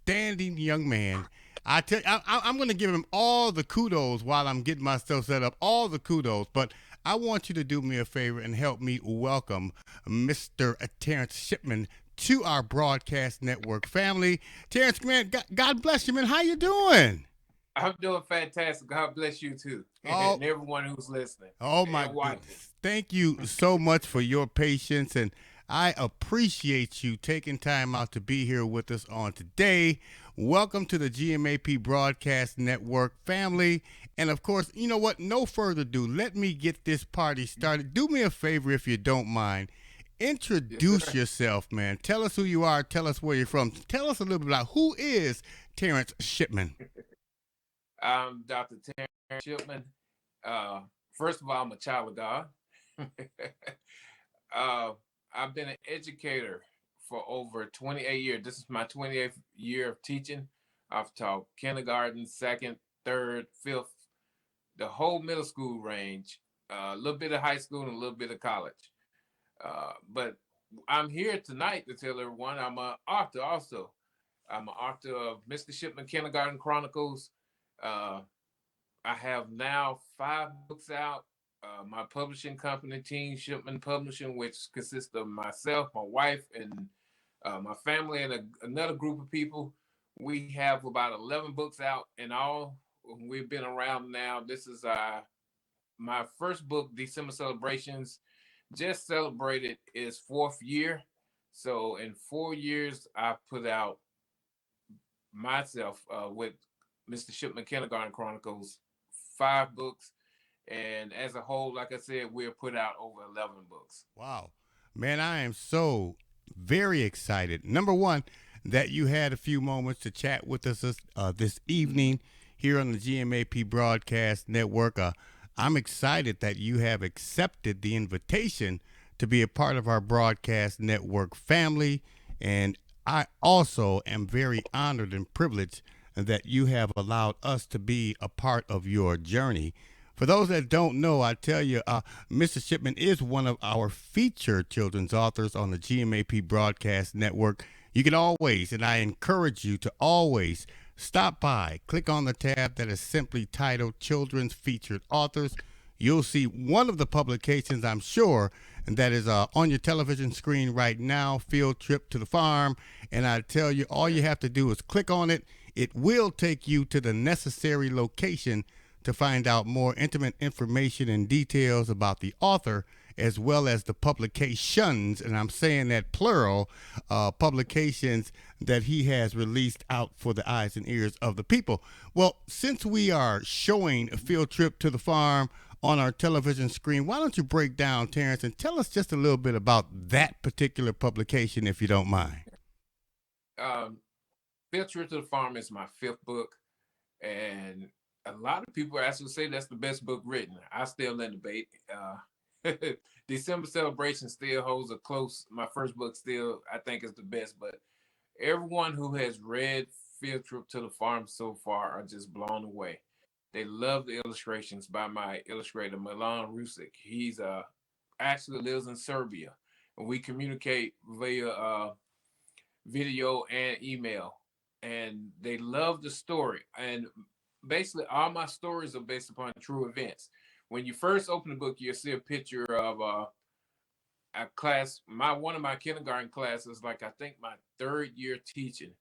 outstanding young man. I'm going to give him all the kudos while I'm getting myself set up, all the kudos. But I want you to do me a favor and help me welcome Mr. Terance Shipman to our broadcast network family. Terance, man, God bless you, man. How you doing? I'm doing fantastic. God bless you too, Oh, and everyone who's listening oh my and watching. goodness. Thank you so much for your patience, and I appreciate you taking time out to be here with us on today. Welcome to the GMAP Broadcast Network family. And of course, you know what? No further ado. Let me get this party started. Do me a favor if you don't mind. Yes, Introduce sir. yourself, man. Tell us who you are. Tell us where you're from. Tell us a little bit about who is Terance Shipman. I'm Dr. Terance Shipman. Uh, First of all, I'm a child of God. uh, I've been an educator for over 28 years. This is my 28th year of teaching. I've taught kindergarten, second, third, fifth, the whole middle school range, a little bit of high school, and a little bit of college. But I'm here tonight to tell everyone I'm an author also. I'm an author of Mr. Shipman Kindergarten Chronicles. Uh, I have now 5 books out. My publishing company, Team Shipman Publishing, which consists of myself, my wife, and my family, and another group of people. We have about 11 books out in all. We've been around now. This is my first book, December Celebrations, just celebrated its 4th year. So in 4 years, I put out myself with Mr. Shipman Kindergarten Chronicles 5 books, and as a whole, like I said, we'll put out over 11 books. Wow. Man, I am so very excited. Number one, that you had a few moments to chat with us this evening here on the GMAP Broadcast Network. I'm excited that you have accepted the invitation to be a part of our broadcast network family. And I also am very honored and privileged that you have allowed us to be a part of your journey. For those that don't know, I tell you, Mr. Shipman is one of our featured children's authors on the GMAP Broadcast Network. You can always, and I encourage you to always stop by, click on the tab that is simply titled Children's Featured Authors. You'll see one of the publications, I'm sure, and that is on your television screen right now, Field Trip to the Farm. And I tell you, all you have to do is click on it. It will take you to the necessary location to find out more intimate information and details about the author as well as the publications, and I'm saying that plural, publications that he has released out for the eyes and ears of the people. Well, since we are showing a field trip to the farm on our television screen, why don't you break down, Terance, and tell us just a little bit about that particular publication, if you don't mind? Um, Field Trip to the Farm is my 5th book, and a lot of people actually say that's the best book written. I still in debate. December Celebration still holds a close. My first book still, I think, is the best, but everyone who has read Field Trip to the Farm so far are just blown away. They love the illustrations by my illustrator Milan Rusic. He's actually lives in Serbia, and we communicate via video and email. And they love the story. And basically, all my stories are based upon true events. When you first open the book, you'll see a picture of a class. My one of my kindergarten classes, like I think my 3rd year teaching,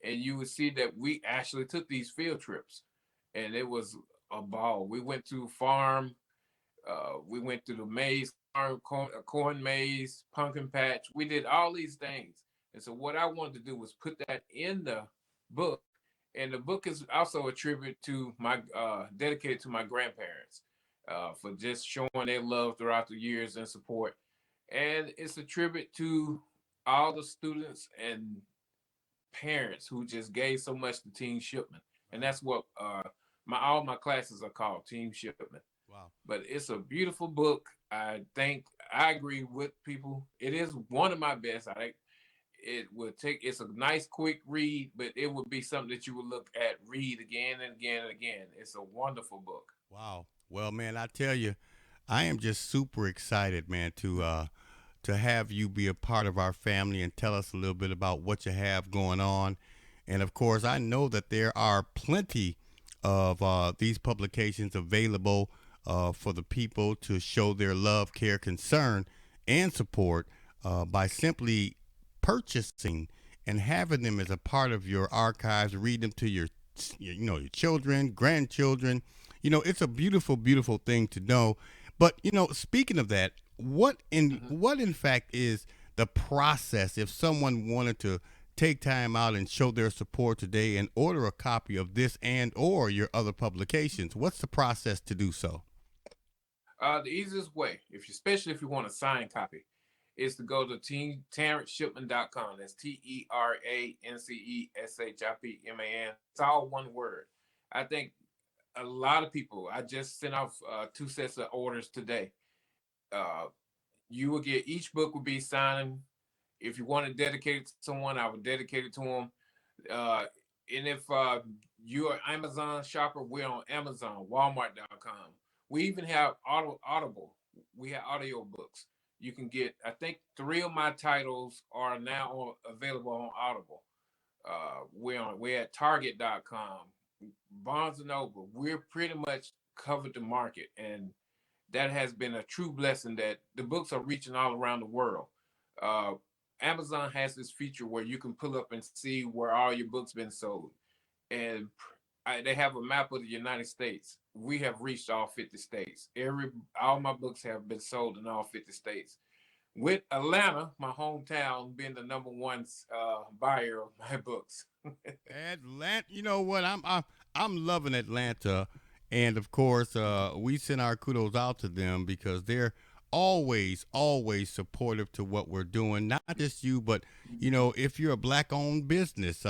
and you would see that we actually took these field trips, and it was a ball. We went to farm, we went to the maze, corn maze, pumpkin patch. We did all these things, and so what I wanted to do was put that in the book, and the book is also a tribute to my dedicated to my grandparents for just showing their love throughout the years and support, and it's a tribute to all the students and parents who just gave so much to Team Shipman, and Right. that's what my all my classes are called, Team Shipman. Wow. But it's a beautiful book. I think I agree with people. It is one of my best. I think it would take. It's a nice, quick read, but it would be something that you would look at, read again and again and again. It's a wonderful book. Wow. Well, man, I tell you, I am just super excited, man, to have you be a part of our family and tell us a little bit about what you have going on. And of course, I know that there are plenty of these publications available for the people to show their love, care, concern, and support by simply purchasing and having them as a part of your archives, read them to your children, grandchildren. It's a beautiful, beautiful thing to know. But speaking of that, what in fact is the process if someone wanted to take time out and show their support today and order a copy of this and or your other publications? What's the process to do so? The easiest way, especially if you want a signed copy, is to go to TeranceShipman.com. That's TeranceShipman. It's all one word. I think a lot of people. I just sent off 2 sets of orders today. Uh, you will get each book will be signed. If you want to dedicate it to someone, I would dedicate it to them. Uh, and if you're an Amazon shopper, we're on Amazon, Walmart.com. We even have Audible. We have audio books. You can get, I think, 3 of my titles are now available on Audible. We're at Target.com, Barnes and Noble. We're pretty much covered the market, and that has been a true blessing that the books are reaching all around the world. Uh, Amazon has this feature where you can pull up and see where all your books been sold, and they have a map of the United States. We have reached all 50 states. All my books have been sold in all 50 states. With Atlanta, my hometown, being the number one buyer of my books. Atlanta, you know what? I'm loving Atlanta, and of course, we send our kudos out to them because they're always supportive to what we're doing. Not just you, but if you're a black-owned business,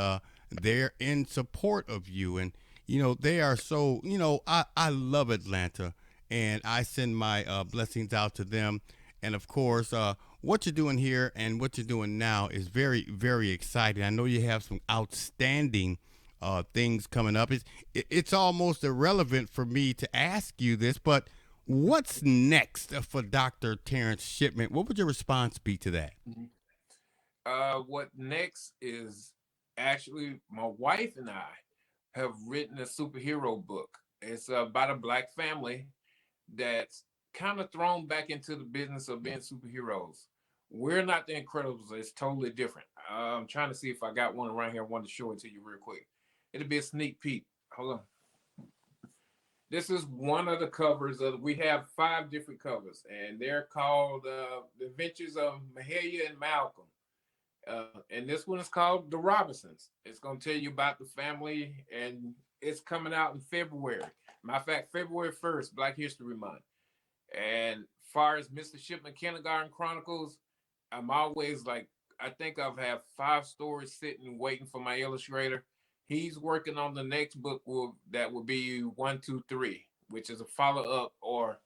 they're in support of you, and they are so. I love Atlanta, and I send my blessings out to them, and of course, what you're doing here and what you're doing now is very, very exciting. I know you have some outstanding things coming up. It's almost irrelevant for me to ask you this, but what's next for Dr. Terance Shipman? What would your response be to that? What next is actually my wife and I have written a superhero book. It's about a black family that's kind of thrown back into the business of being superheroes. We're not the Incredibles. It's totally different. I'm trying to see if I got one around here. I want to show it to you real quick. It'll be a sneak peek. Hold on. This is one of the covers of. We have 5 different covers, and they're called "The Adventures of Mahalia and Malcolm." And this one is called The Robinsons. It's going to tell you about the family, and it's coming out in February. Matter of fact, February 1st, Black History Month. And far as Mr. Shipman Kindergarten Chronicles, I'm always like, I think I've had 5 stories sitting waiting for my illustrator. He's working on the next book that will be 1, 2, 3, which is a follow up or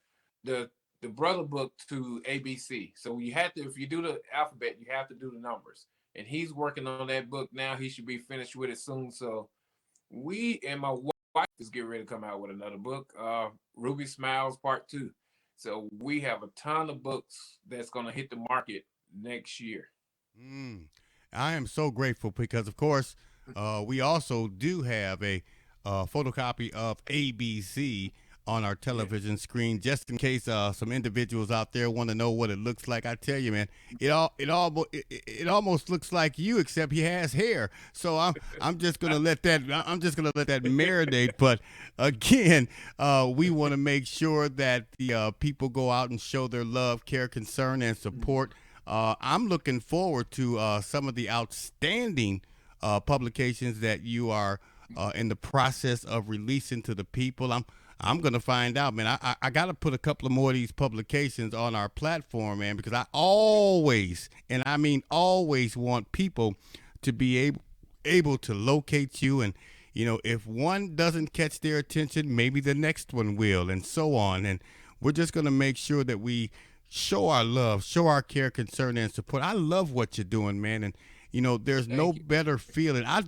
the the brother book to ABC. So you have to, if you do the alphabet, you have to do the numbers. And he's working on that book now. He should be finished with it soon. So we and my wife is getting ready to come out with another book, Ruby Smiles Part 2. So we have a ton of books that's going to hit the market next year. Mm. I am so grateful because, of course, we also do have a photocopy of ABC on our Yeah. television screen, just in case some individuals out there want to know what it looks like. I tell you, man, it almost looks like you, except he has hair. So I'm just gonna let that marinate. But again, we want to make sure that the people go out and show their love, care, concern, and support. I'm looking forward to some of the outstanding publications that you are in the process of releasing to the people. I'm gonna find out, man. I got to put a couple of more of these publications on our platform, man, because I always, and I mean always, want people to be able to locate you, and if one doesn't catch their attention, maybe the next one will, and so on. And we're just gonna make sure that we show our love, show our care, concern, and support. I love what you're doing, man, and there's no Thank you. better feeling. I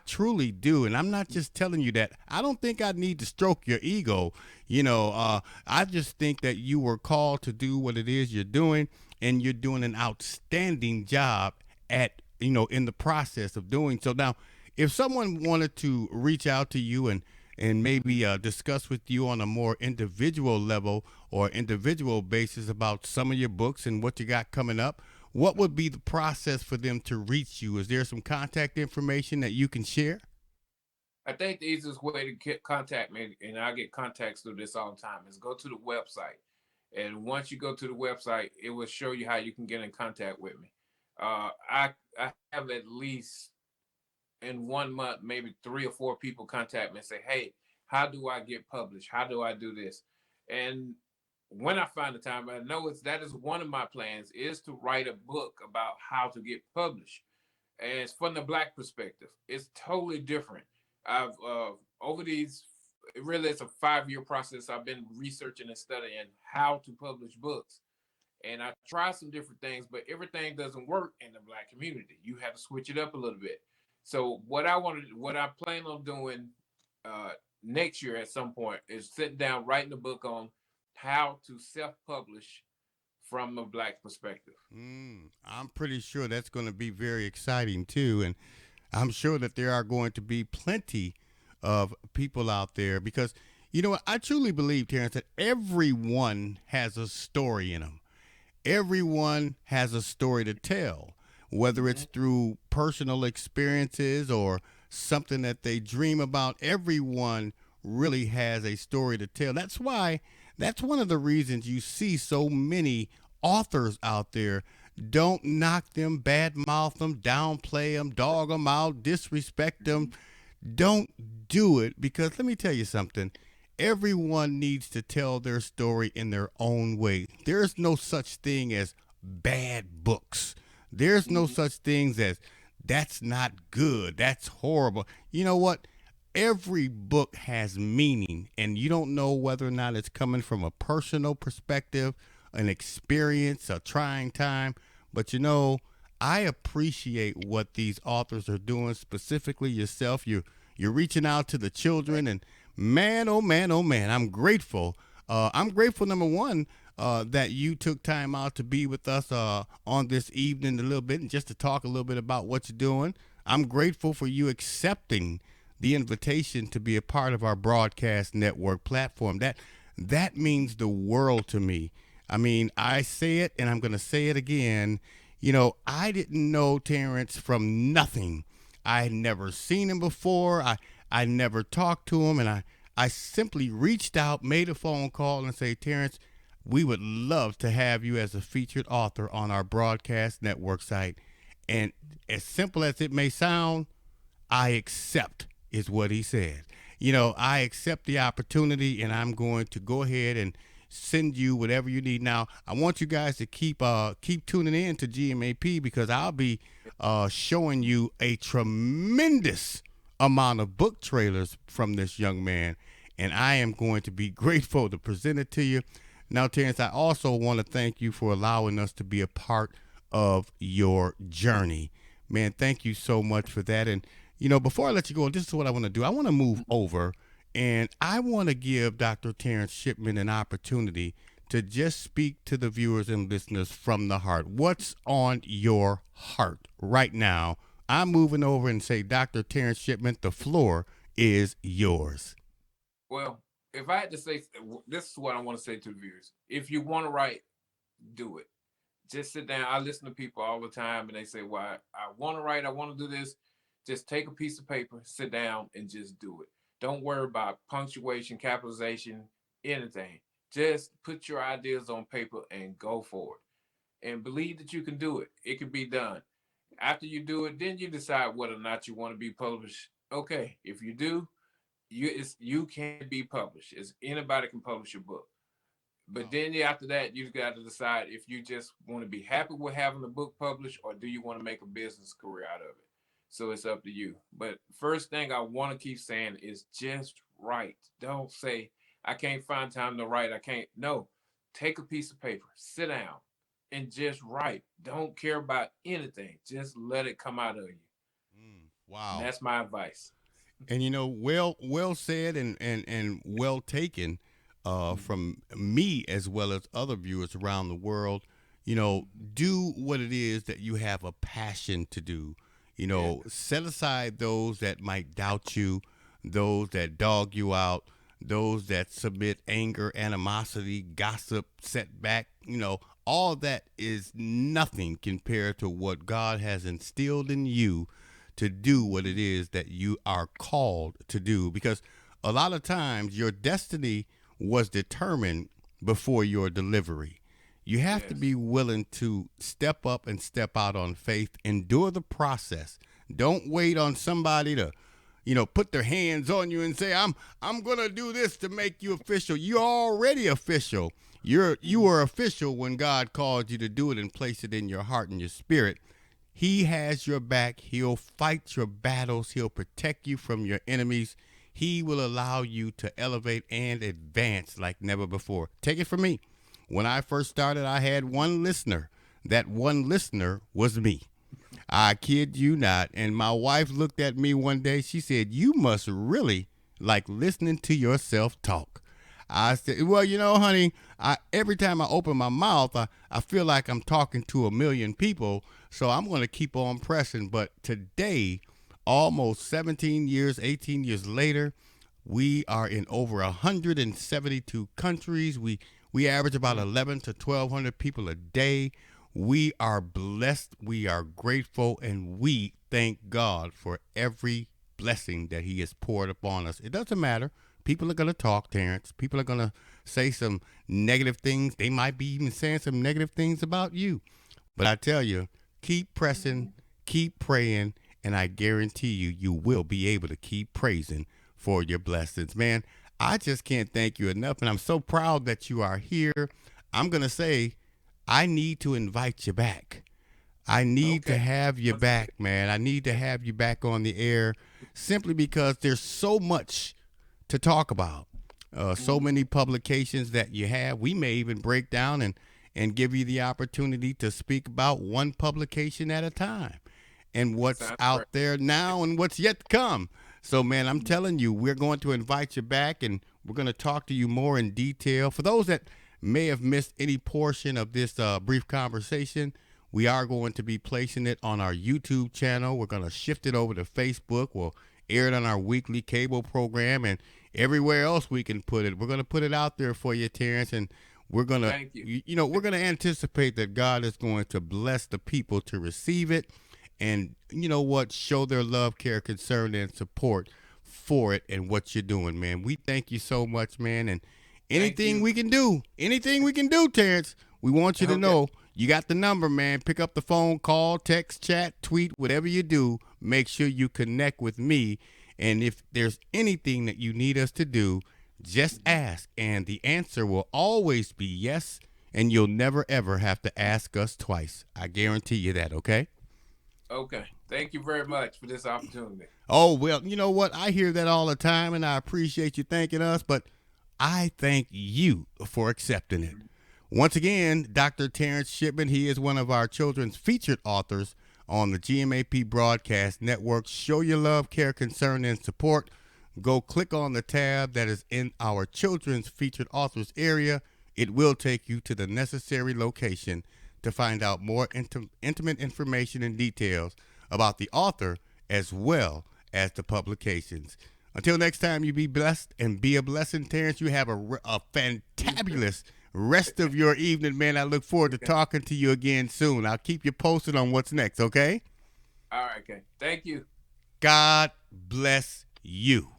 truly do, and I'm not just telling you that. I don't think I need to stroke your ego. I just think that you were called to do what it is you're doing, and you're doing an outstanding job at in the process of doing so. Now, if someone wanted to reach out to you and maybe discuss with you on a more individual level or individual basis about some of your books and what you got coming up, what would be the process for them to reach you? Is there some contact information that you can share? I think the easiest way to get contact me, and I get contacts through this all the time, is go to the website. And once you go to the website, it will show you how you can get in contact with me. I have at least in 1 month, maybe 3 or 4 people contact me and say, "Hey, how do I get published? How do I do this?" And when I find the time, I know that is one of my plans is to write a book about how to get published. And it's from the Black perspective. It's totally different. I've over these really it's a 5 year process. I've been researching and studying how to publish books. And I try some different things, but everything doesn't work in the Black community. You have to switch it up a little bit. So what I plan on doing uh, next year at some point is sitting down writing a book on how to self-publish from a Black perspective. I'm pretty sure that's going to be very exciting too, and I'm sure that there are going to be plenty of people out there because you know what I truly believe, Terrence, that everyone has a story in them. Everyone has a story to tell, whether it's Mhm. through personal experiences or something that they dream about. Everyone really has a story to tell. That's one of the reasons you see so many authors out there. Don't knock them, badmouth them, downplay them, dog them out, disrespect them. Don't do it because let me tell you something. Everyone needs to tell their story in their own way. There's no such thing as bad books. There's no Mhm. such things as that's not good. That's horrible. You know what? Every book has meaning, and you don't know whether or not it's coming from a personal perspective, an experience, a trying time. But you know, I appreciate what these authors are doing, specifically yourself. You're reaching out to the children, and man, oh man, oh man, I'm grateful. I'm grateful, number one, that you took time out to be with us on this evening a little bit and just to talk a little bit about what you're doing. I'm grateful for you accepting the invitation to be a part of our broadcast network platform. That means the world to me. I mean, I say it and I'm going to say it again. You know, I didn't know Terrence from nothing. I had never seen him before. I never talked to him, and I simply reached out, made a phone call, and say, Terrence, we would love to have you as a featured author on our broadcast network site. And as simple as it may sound, I accept, is what he said. You know, I accept the opportunity and I'm going to go ahead and send you whatever you need. Now, I want you guys to keep tuning in to GMAP because I'll be showing you a tremendous amount of book trailers from this young man, and I am going to be grateful to present it to you. Now, Terrence, I also want to thank you for allowing us to be a part of your journey. Man, thank you so much for that. And you know, before I let you go, this is what I want to do. I want to move over and I want to give Dr. Terance Shipman an opportunity to just speak to the viewers and listeners from the heart. What's on your heart right now? I'm moving over and say, Dr. Terance Shipman, the floor is yours. Well, if I had to say, this is what I want to say to the viewers. If you want to write, do it. Just sit down. I listen to people all the time and they say, well, I want to write, I want to do this. Just take a piece of paper, sit down, and just do it. Don't worry about punctuation, capitalization, anything. Just put your ideas on paper and go for it. And believe that you can do it. It can be done. After you do it, then you decide whether or not you want to be published. Okay, if you do, you can be published. As anybody can publish a book. But Oh. then after that, you got to decide if you just want to be happy with having the book published or do you want to make a business career out of it. So it's up to you. But first thing I want to keep saying is just write. Don't say I can't find time to write. I can't. No, take a piece of paper, sit down, and just write. Don't care about anything. Just let it come out of you. And Wow. that's my advice. And you know, well said and well taken Mhm. from me as well as other viewers around the world. You know, do what it is that you have a passion to do. Yeah. Set aside those that might doubt you, those that dog you out, those that submit anger, animosity, gossip, setback. All that is nothing compared to what God has instilled in you to do what it is that you are called to do. Because a lot of times your destiny was determined before your delivery. You have to Yes. be willing to step up and step out on faith, endure the process. Don't wait on somebody to, put their hands on you and say, I'm gonna do this to make you official. You're already official. You were official when God called you to do it and place it in your heart and your spirit. He has your back. He'll fight your battles. He'll protect you from your enemies. He will allow you to elevate and advance like never before. Take it from me. When I first started, I had one listener. That one listener was me. I kid you not. And my wife looked at me one day. She said, "You must really like listening to yourself talk." I said, "Well, honey, every time I open my mouth, I feel like I'm talking to a million people. So I'm going to keep on pressing." But today, almost 17 years, 18 years later, we are in over 172 countries. We average about 11 to 1,200 people a day. We are blessed, we are grateful, and we thank God for every blessing that He has poured upon us. It doesn't matter. People are going to talk, Terance. People are going to say some negative things. They might be even saying some negative things about you. But I tell you, keep pressing, keep praying, and I guarantee you, you will be able to keep praising for your blessings. Man, I just can't thank you enough, and I'm so proud that you are here. I'm going to say, I need to invite you back. I need to Okay. have you back, man. I need to have you back on the air simply because there's so much to talk about. So many publications that you have. We may even break down and give you the opportunity to speak about one publication at a time and what's Sounds great. out there now and what's yet to come. So, man, I'm telling you, we're going to invite you back and we're going to talk to you more in detail. For those that may have missed any portion of this brief conversation, we are going to be placing it on our YouTube channel. We're going to shift it over to Facebook. We'll air it on our weekly cable program and everywhere else we can put it. We're going to put it out there for you, Terance, and we're going to, Thank you. we're going to anticipate that God is going to bless the people to receive it and, show their love, care, concern, and support for it and what you're doing, man. We thank you so much, man, and Thank anything you. we can do, Terance, we want you to Okay. know you got the number, man. Pick up the phone, call, text, chat, tweet, whatever you do. Make sure you connect with me. And if there's anything that you need us to do, just ask. And the answer will always be yes. And you'll never, ever have to ask us twice. I guarantee you that, okay? Okay. Thank you very much for this opportunity. Oh, well, you know what? I hear that all the time, and I appreciate you thanking us, but I thank you for accepting it. Once again, Dr. Terance Shipman, he is one of our children's featured authors on the GMAP Broadcast Network. Show your love, care, concern, and support. Go click on the tab that is in our children's featured authors area. It will take you to the necessary location to find out more intimate information and details about the author as well as the publications. Until next time, you be blessed and be a blessing, Terance. You have a fantabulous rest of your evening, man. I look forward to Okay. talking to you again soon. I'll keep you posted on what's next, okay? All right. Okay. Thank you. God bless you.